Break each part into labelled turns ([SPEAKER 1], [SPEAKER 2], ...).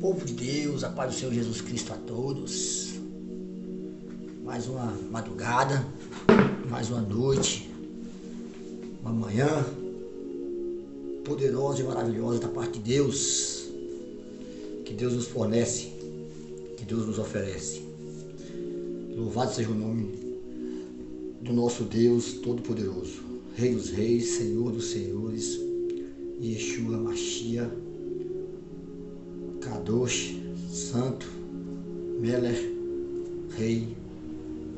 [SPEAKER 1] Povo de Deus, a paz do Senhor Jesus Cristo a todos. Mais uma madrugada, mais uma noite, uma manhã poderosa e maravilhosa da parte de Deus, que Deus nos fornece, que Deus nos oferece. Louvado seja o nome do nosso Deus Todo-Poderoso, Rei dos Reis, Senhor dos Senhores, Yeshua Mashiach, Kadosh, Santo, Meler, Rei,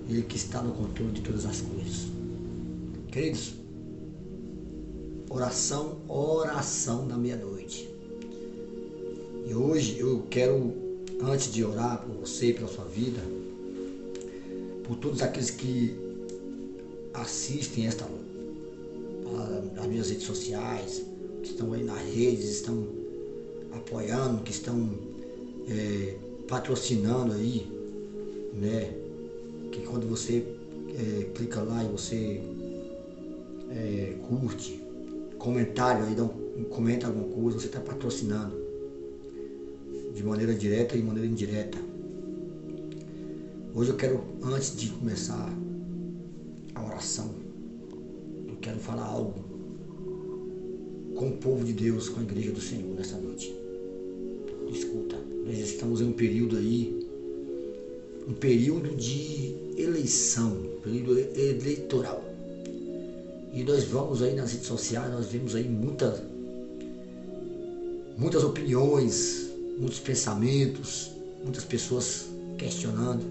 [SPEAKER 1] Ele que está no controle de todas as coisas. Queridos, oração da meia-noite. E hoje eu quero, antes de orar por você e pela sua vida, por todos aqueles que assistem as minhas redes sociais, que estão aí nas redes, estão apoiando, que estão patrocinando aí, né? Que quando você clica lá e você curte, comentário aí, comenta alguma coisa, você está patrocinando de maneira direta e de maneira indireta. Hoje eu quero, antes de começar a oração, eu quero falar algo com o povo de Deus, com a igreja do Senhor nessa noite. Escuta, nós estamos em um período aí, um período de eleição, período eleitoral. E nós vamos aí nas redes sociais, nós vemos aí muitas opiniões, muitos pensamentos, muitas pessoas questionando.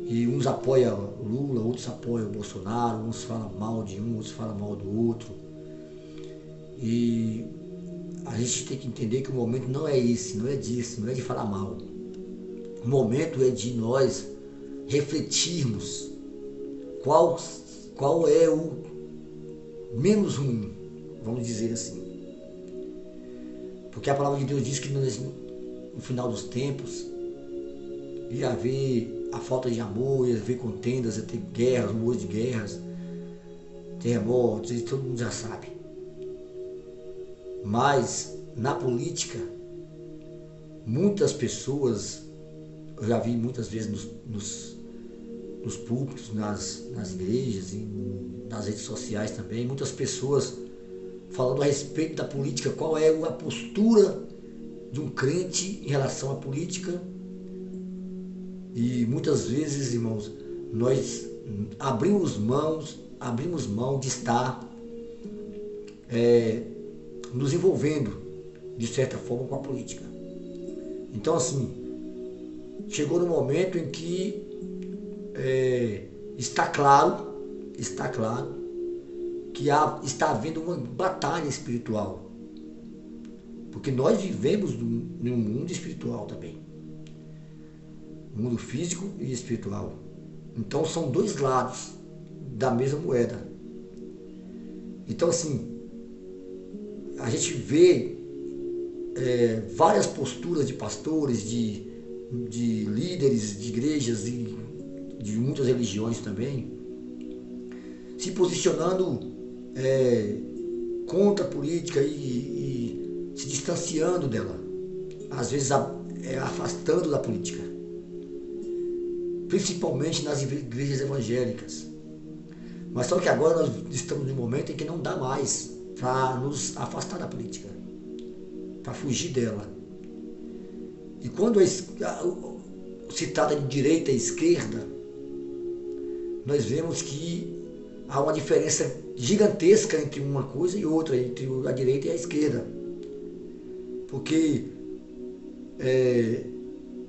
[SPEAKER 1] E uns apoiam Lula, outros apoiam Bolsonaro, uns falam mal de um, outros falam mal do outro. E a gente tem que entender que o momento não é esse, não é disso, não é de falar mal. O momento é de nós refletirmos qual é o menos ruim, vamos dizer assim. Porque a palavra de Deus diz que no final dos tempos ia haver a falta de amor, ia haver contendas, ia ter guerras, rumores de guerras, terremotos, e todo mundo já sabe. Mas na política, muitas pessoas, eu já vi muitas vezes nos púlpitos, nas igrejas e nas redes sociais também, muitas pessoas falando a respeito da política, qual é a postura de um crente em relação à política. E muitas vezes, irmãos, nós abrimos mão de estar nos envolvendo de certa forma com a política. Então, assim, chegou no momento em que está claro que está havendo uma batalha espiritual, porque nós vivemos num mundo espiritual também, mundo físico e espiritual. Então são dois lados da mesma moeda. Então, assim, a gente vê várias posturas de pastores, de líderes de igrejas e de muitas religiões também, se posicionando contra a política e se distanciando dela, às vezes afastando da política, principalmente nas igrejas evangélicas. Mas só que agora nós estamos num momento em que não dá mais para nos afastar da política, para fugir dela. E quando se trata de direita e esquerda, nós vemos que há uma diferença gigantesca entre uma coisa e outra, entre a direita e a esquerda. Porque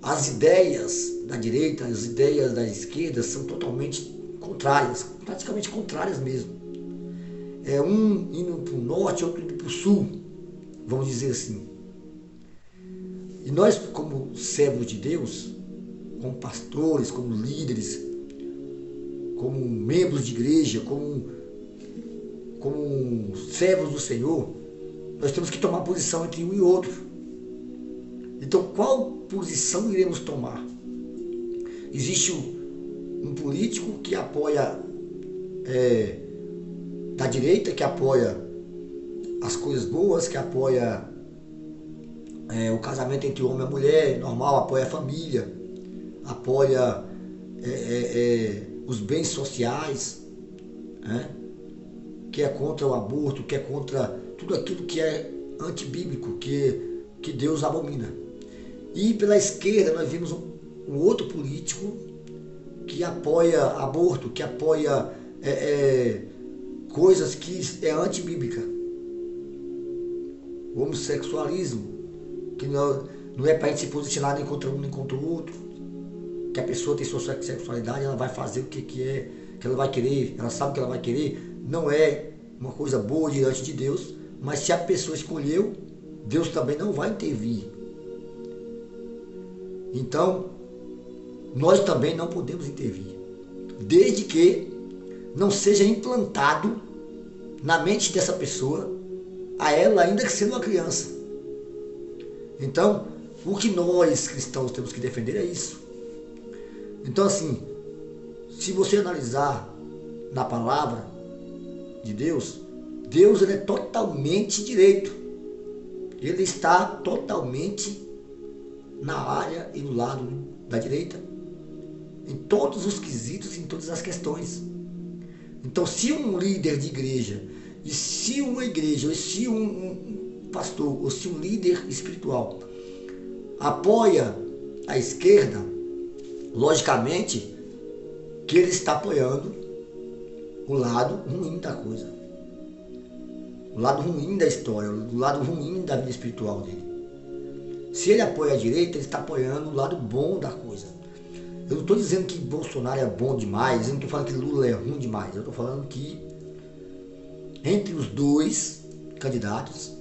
[SPEAKER 1] as ideias da direita, as ideias da esquerda são totalmente contrárias, praticamente contrárias mesmo. É um indo para o norte, outro indo para o sul, vamos dizer assim. E nós, como servos de Deus, como pastores, como líderes, como membros de igreja, como servos do Senhor, nós temos que tomar posição entre um e outro. Então, qual posição iremos tomar? Existe um político que apoia da direita, que apoia as coisas boas, que apoia o casamento entre o homem e a mulher, normal, apoia a família, apoia os bens sociais, né? Que é contra o aborto, que é contra tudo aquilo que é antibíblico, que Deus abomina. E pela esquerda nós vimos um outro político que apoia aborto, que apoia coisas que é antibíblica. O homossexualismo, que não é para a gente se posicionar nem contra um nem contra o outro. Que a pessoa tem sua sexualidade, ela vai fazer o que ela vai querer, ela sabe o que ela vai querer. Não é uma coisa boa diante de Deus, mas se a pessoa escolheu, Deus também não vai intervir. Então, nós também não podemos intervir, desde que não seja implantado na mente dessa pessoa, a ela ainda que sendo uma criança. Então, o que nós cristãos temos que defender é isso. Então, assim, se você analisar na palavra de Deus, Deus ele é totalmente direito. Ele está totalmente na área e no lado da direita, em todos os quesitos, em todas as questões. Então, se um líder de igreja, e se uma igreja, ou se um pastor, ou se um líder espiritual apoia a esquerda, logicamente que ele está apoiando o lado ruim da coisa, o lado ruim da história, o lado ruim da vida espiritual dele. Se ele apoia a direita, ele está apoiando o lado bom da coisa. Eu não estou dizendo que Bolsonaro é bom demais, eu não estou falando que Lula é ruim demais, eu estou falando que entre os dois candidatos,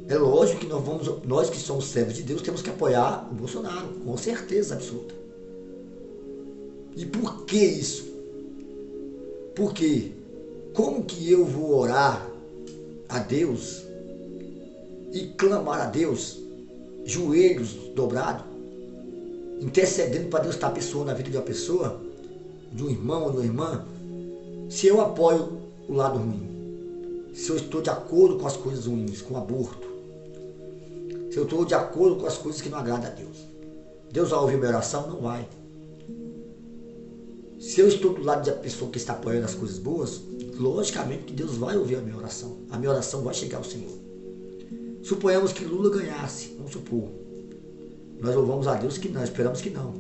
[SPEAKER 1] é lógico que nós que somos servos de Deus, temos que apoiar o Bolsonaro, com certeza absoluta. E por que isso? Porque como que eu vou orar a Deus e clamar a Deus, joelhos dobrados, intercedendo para Deus estar pessoa na vida de uma pessoa, de um irmão ou de uma irmã, se eu apoio o lado ruim, se eu estou de acordo com as coisas ruins, com o aborto, se eu estou de acordo com as coisas que não agradam a Deus. Deus vai ouvir minha oração? Não vai. Se eu estou do lado da pessoa que está apoiando as coisas boas, logicamente que Deus vai ouvir a minha oração. A minha oração vai chegar ao Senhor. Suponhamos que Lula ganhasse, vamos supor. Nós louvamos a Deus que não, esperamos que não.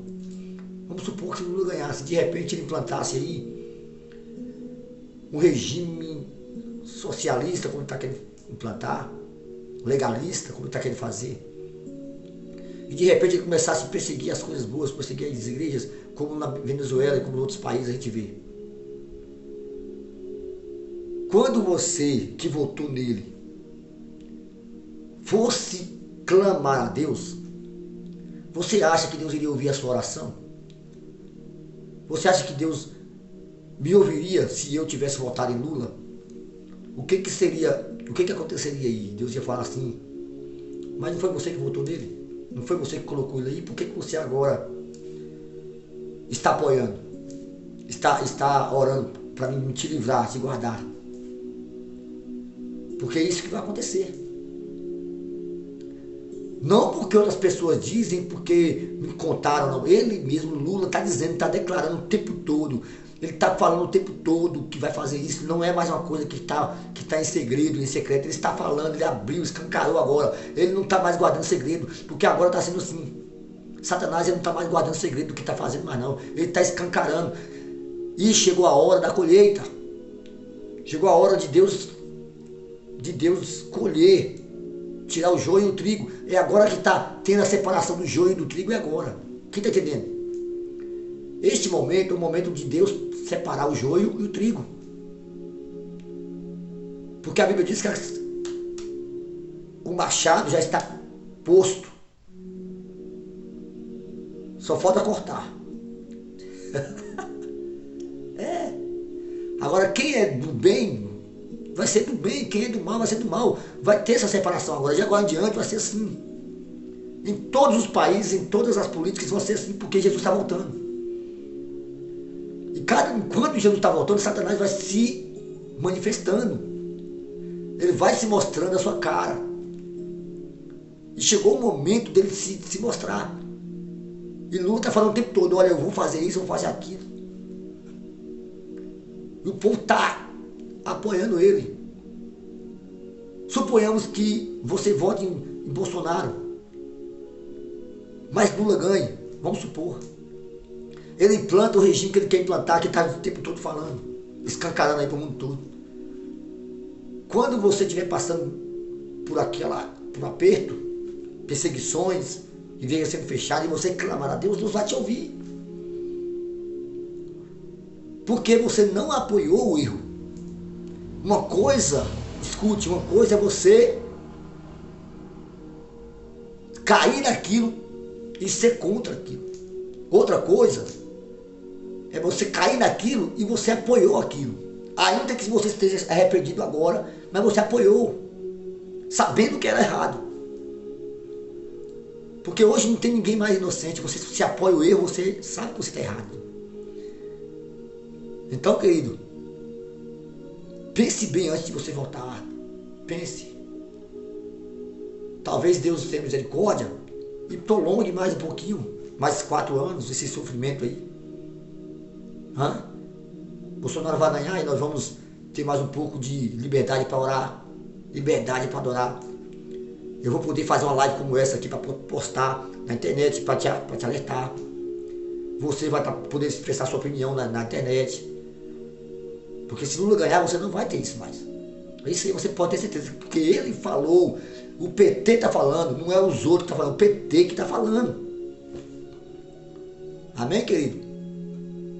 [SPEAKER 1] Vamos supor que Lula ganhasse, de repente ele implantasse aí um regime socialista, como ele está querendo implantar, legalista, como ele está querendo fazer. E de repente ele começasse a perseguir as coisas boas, perseguir as igrejas, como na Venezuela e como em outros países a gente vê. Quando você que votou nele fosse clamar a Deus, você acha que Deus iria ouvir a sua oração? Você acha que Deus me ouviria se eu tivesse votado em Lula? O que aconteceria aí? Deus ia falar assim, mas não foi você que votou nele? Não foi você que colocou ele aí? Por que você agora está apoiando? Está orando para me te livrar, te guardar? Porque é isso que vai acontecer. Não porque outras pessoas dizem, porque me contaram, não. Ele mesmo, Lula, está dizendo, está declarando o tempo todo. Ele está falando o tempo todo que vai fazer isso. Não é mais uma coisa que está em segredo, em secreto. Ele está falando, ele abriu, escancarou agora. Ele não está mais guardando segredo, porque agora está sendo assim. Satanás ele não está mais guardando segredo do que está fazendo mais não. Ele está escancarando. E chegou a hora da colheita. Chegou a hora de Deus colher, tirar o joio e o trigo. É agora que está tendo a separação do joio e do trigo, é agora. Quem está entendendo? Este momento é o momento de Deus separar o joio e o trigo. Porque a Bíblia diz que o machado já está posto. Só falta cortar. Agora quem é do bem vai ser do bem, quem é do mal vai ser do mal. Vai ter essa separação agora. De agora em diante vai ser assim. Em todos os países, em todas as políticas vão ser assim, porque Jesus está voltando. E enquanto Jesus está voltando, Satanás vai se manifestando. Ele vai se mostrando a sua cara. E chegou o momento dele se mostrar. E Lula está falando o tempo todo, olha, eu vou fazer isso, eu vou fazer aquilo. E o povo está apoiando ele. Suponhamos que você vote em Bolsonaro, mas Lula ganhe, vamos supor. Ele implanta o regime que ele quer implantar, que está o tempo todo falando, escancarando aí para o mundo todo. Quando você estiver passando por um aperto, perseguições, igreja sendo fechada, e você clamar a Deus, Deus vai te ouvir. Porque você não apoiou o erro. Uma coisa, escute, uma coisa é você cair naquilo e ser contra aquilo. Outra coisa é você cair naquilo e você apoiou aquilo. Ainda que você esteja arrependido agora, mas você apoiou, sabendo que era errado. Porque hoje não tem ninguém mais inocente. Você se apoia o erro, você sabe que você está errado. Então, querido, pense bem antes de você voltar. Pense. Talvez Deus tenha misericórdia e prolongue mais um pouquinho, mais 4 anos, esse sofrimento aí. Bolsonaro vai ganhar e nós vamos ter mais um pouco de liberdade para orar, liberdade para adorar. Eu vou poder fazer uma live como essa aqui para postar na internet, para te alertar. Você vai poder expressar sua opinião na internet. Porque se Lula ganhar, você não vai ter isso mais. Isso aí você pode ter certeza. Porque ele falou, o PT está falando, não é os outros que estão falando, o PT que está falando. Amém, querido?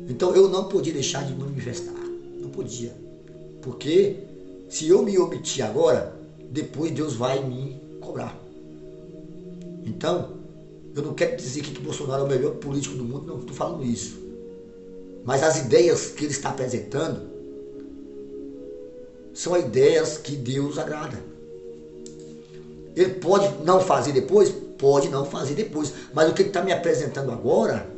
[SPEAKER 1] Então eu não podia deixar de manifestar. Não podia. Porque se eu me omitir agora, depois Deus vai me cobrar. Então, eu não quero dizer que Bolsonaro é o melhor político do mundo, não estou falando isso. Mas as ideias que ele está apresentando são ideias que Deus agrada. Ele pode não fazer depois? Pode não fazer depois. Mas o que ele está me apresentando agora,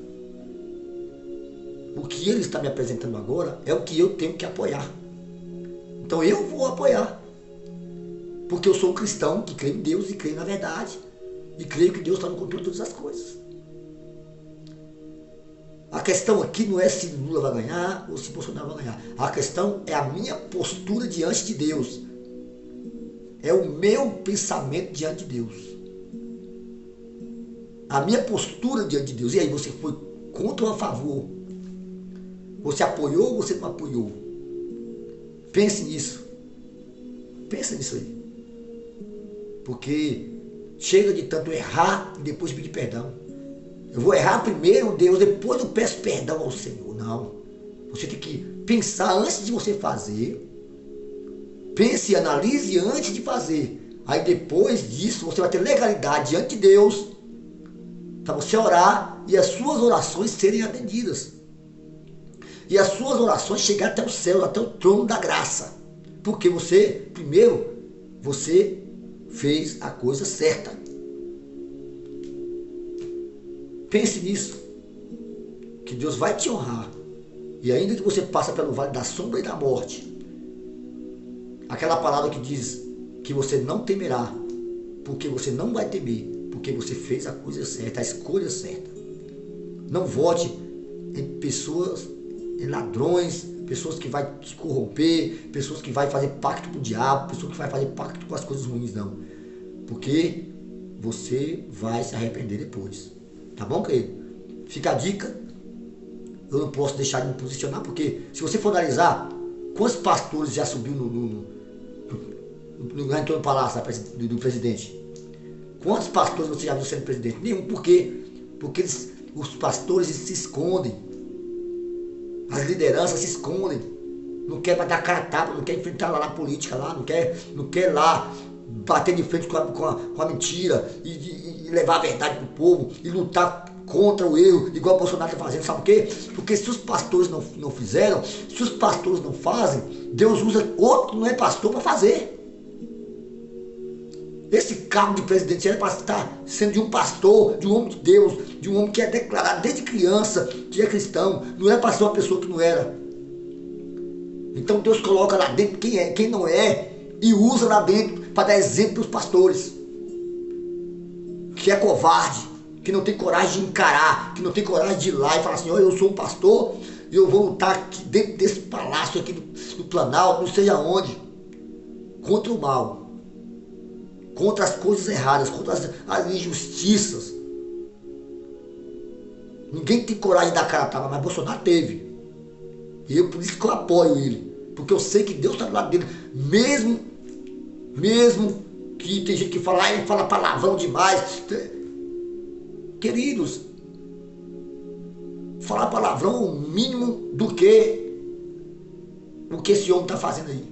[SPEAKER 1] o que ele está me apresentando agora é o que eu tenho que apoiar. Então eu vou apoiar. Porque eu sou um cristão que crê em Deus e crê na verdade. E creio que Deus está no controle de todas as coisas. A questão aqui não é se Lula vai ganhar ou se Bolsonaro vai ganhar. A questão é a minha postura diante de Deus. É o meu pensamento diante de Deus. A minha postura diante de Deus. E aí, você foi contra ou a favor? Você apoiou ou você não apoiou? Pense nisso. Pensa nisso aí. Porque chega de tanto errar e depois pedir perdão. Eu vou errar primeiro, Deus, depois eu peço perdão ao Senhor. Não. Você tem que pensar antes de você fazer. Pense e analise antes de fazer. Aí depois disso você vai ter legalidade diante de Deus para você orar e as suas orações serem atendidas. E as suas orações chegarem até o céu, até o trono da graça. Porque você, primeiro, você fez a coisa certa. Pense nisso. Que Deus vai te honrar. E ainda que você passe pelo vale da sombra e da morte, aquela palavra que diz que você não temerá, porque você não vai temer, porque você fez a coisa certa, a escolha certa. Não vote em pessoas, em ladrões, pessoas que vai te corromper, pessoas que vai fazer pacto com o diabo, pessoas que vai fazer pacto com as coisas ruins, não. Porque você vai se arrepender depois. Tá bom, querido? Fica a dica. Eu não posso deixar de me posicionar, porque se você for analisar, quantos pastores já subiu no palácio do presidente? Quantos pastores você já viu sendo presidente? Nenhum. Por quê? Porque os pastores se escondem. As lideranças se escondem. Não quer dar cara a tapa, não quer enfrentar lá na política, lá, não quer lá bater de frente com a mentira e levar a verdade para o povo e lutar contra o erro, igual o Bolsonaro está fazendo. Sabe por quê? Porque se os pastores não fizeram, se os pastores não fazem, Deus usa outro que não é pastor para fazer. Esse cargo de presidente era para estar sendo de um pastor, de um homem de Deus, de um homem que é declarado desde criança que é cristão. Não é para ser uma pessoa que não era. Então Deus coloca lá dentro quem é, quem não é, e usa lá dentro para dar exemplo para os pastores. que é covarde, que não tem coragem de encarar, que não tem coragem de ir lá e falar assim, olha, eu sou um pastor e eu vou lutar aqui dentro desse palácio aqui do Planalto, não sei aonde, contra o mal, contra as coisas erradas, contra as injustiças. Ninguém tem coragem de dar cara a tapa, mas Bolsonaro teve. E por isso que eu apoio ele. Porque eu sei que Deus está do lado dele. Mesmo que tem gente que fala, ele fala palavrão demais. Queridos, falar palavrão é o mínimo do que o que esse homem está fazendo aí.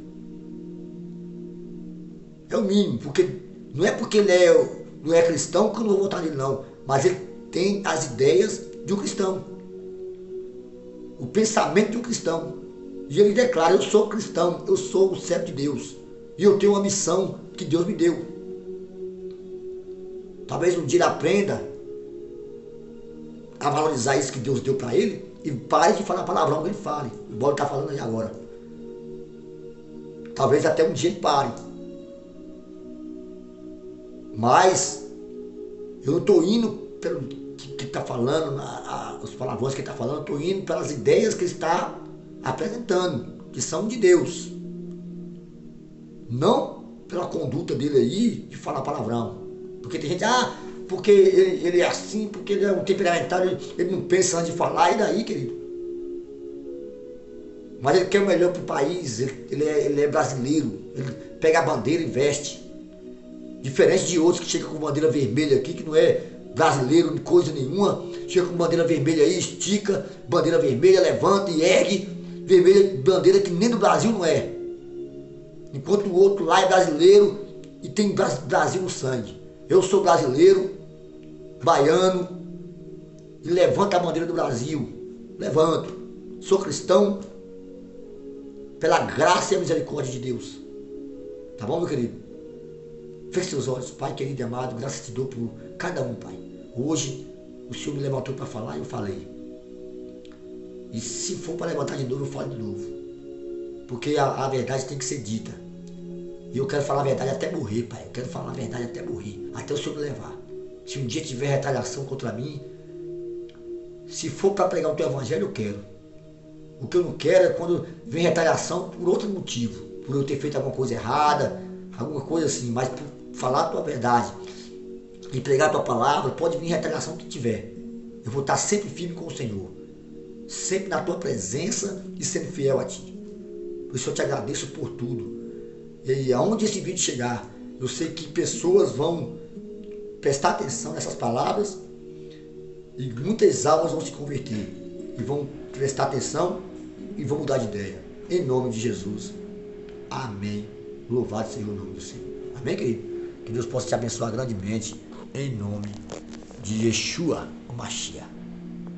[SPEAKER 1] É o mínimo, porque não é porque ele não é cristão que eu não vou votar nele, não. Mas ele tem as ideias de um cristão. O pensamento de um cristão. E ele declara, eu sou cristão, eu sou o servo de Deus. E eu tenho uma missão que Deus me deu. Talvez um dia ele aprenda a valorizar isso que Deus deu para ele e pare de falar palavrão que ele fale. Igual ele está falando aí agora. Talvez até um dia ele pare. Mas eu não estou indo pelo que está falando, os palavrões que ele está falando, eu estou indo pelas ideias que ele está apresentando, que são de Deus. Não pela conduta dele aí de falar palavrão. Porque tem gente, porque ele é assim, porque ele é um temperamental, ele não pensa antes de falar, e daí, querido? Mas ele quer o melhor para o país, ele é brasileiro, ele pega a bandeira e veste. Diferente de outros que chegam com bandeira vermelha aqui, que não é brasileiro de coisa nenhuma, chega com bandeira vermelha aí, estica, bandeira vermelha, levanta e ergue, vermelha, bandeira que nem do Brasil não é. Enquanto o outro lá é brasileiro e tem Brasil no sangue. Eu sou brasileiro, baiano, e levanto a bandeira do Brasil. Levanto. Sou cristão pela graça e a misericórdia de Deus. Tá bom, meu querido? Feche seus olhos, Pai querido e amado, graças te dou por cada um, Pai. Hoje, o Senhor me levantou para falar e eu falei. E se for para levantar de novo, eu falo de novo. Porque a verdade tem que ser dita. E eu quero falar a verdade até morrer, Pai. Eu quero falar a verdade até morrer. Até o Senhor me levar. Se um dia tiver retaliação contra mim, se for para pregar o teu evangelho, eu quero. O que eu não quero é quando vem retaliação por outro motivo. Por eu ter feito alguma coisa errada, alguma coisa assim. Mas por falar a tua verdade e pregar a tua palavra, pode vir retaliação que tiver. Eu vou estar sempre firme com o Senhor. Sempre na tua presença e sendo fiel a ti. Por isso eu te agradeço por tudo. E aonde esse vídeo chegar, eu sei que pessoas vão prestar atenção nessas palavras e muitas almas vão se converter e vão prestar atenção e vão mudar de ideia. Em nome de Jesus. Amém. Louvado seja o nome do Senhor. Amém, querido? Que Deus possa te abençoar grandemente em nome de Yeshua, o Mashiach.